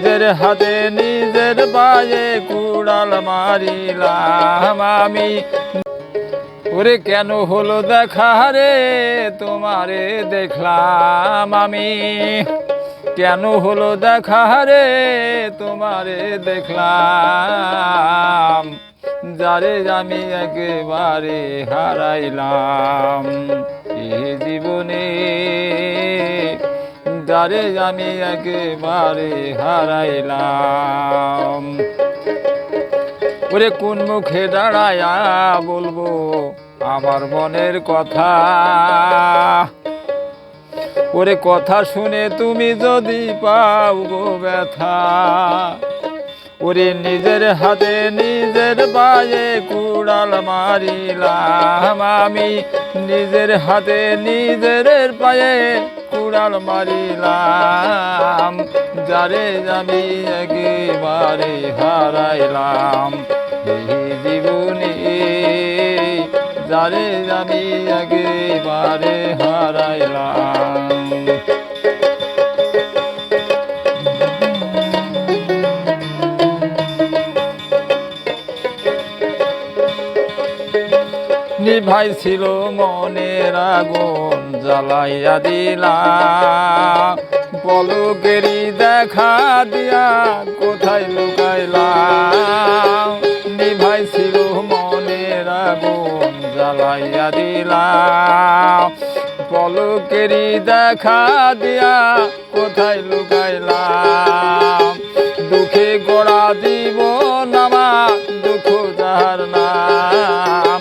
নিজের হাতে নিজের পায়ে কুড়াল মারিলাম আমি। ওরে কেন হলো দেখা রে তোমারে দেখলাম আমি, কেন হলো দেখা রে তোমারে দেখলাম, যারে আমি একেবারে হারাইলাম এই জীবনে, যারে আমি একেবারে হারাইলাম। ওরে কোন মুখে দাঁড়ায়া বলবো আমার মনের কথা, ওরে কথা শুনে তুমি যদি পাও গো ব্যথা। ওরে নিজের হাতে নিজের পায়ে কুড়াল মারিলাম আমি, নিজের হাতে নিজের পায়ে কুড়াল মারিলাম, যারে আমি একেবারে হারাইলাম এই জীবনে, যারে আমি একেবারে হারাইলাম। নিভাই ছিল মনের আগুন জ্বালাইয়া দিলাম, পলকেরই দেখা দিয়া কোথায় লুকাইলাম। নিভাই ছিল মনের আগুন জ্বালাইয়া দিলাম, পলকেরই দেখা দিয়া কোথায় লুকাইলাম। দুঃখে গড়া জীবন আমার দুঃখ যাহার নাম,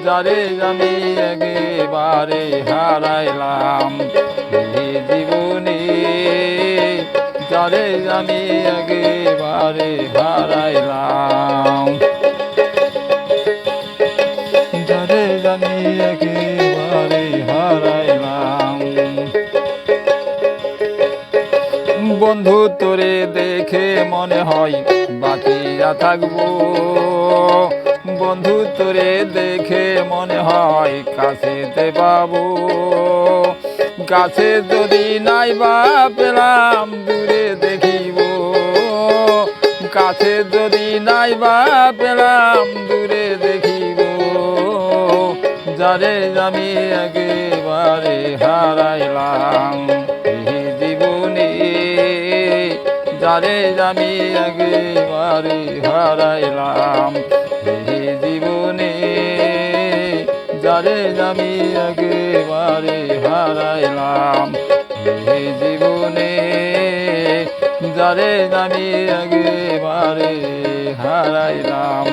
যারে আমি একেবারে হারাইলাম এই জীবনে, যারে আমি একেবারে হারাইলাম, যারে আমি একেবারে হারাইলাম। বন্ধু তোরে দেখে মনে হয় বাঁচিয়া থাকবো, বন্ধু তোরে দেখে মনে হয় কাছেতে পাবো। কাছে যদি নাই বা পেলাম দূরে দেখিব, কাছে যদি নাই বা পেলাম দূরে দেখিব, যারে আমি একেবারে হারাইলাম এই জীবনে, যারে আমি একেবারে হারাইলাম এই জীবনে, যারে আমি একেবারে হারাইলাম এই জীবনে, যারে আমি একেবারে হারাইলাম।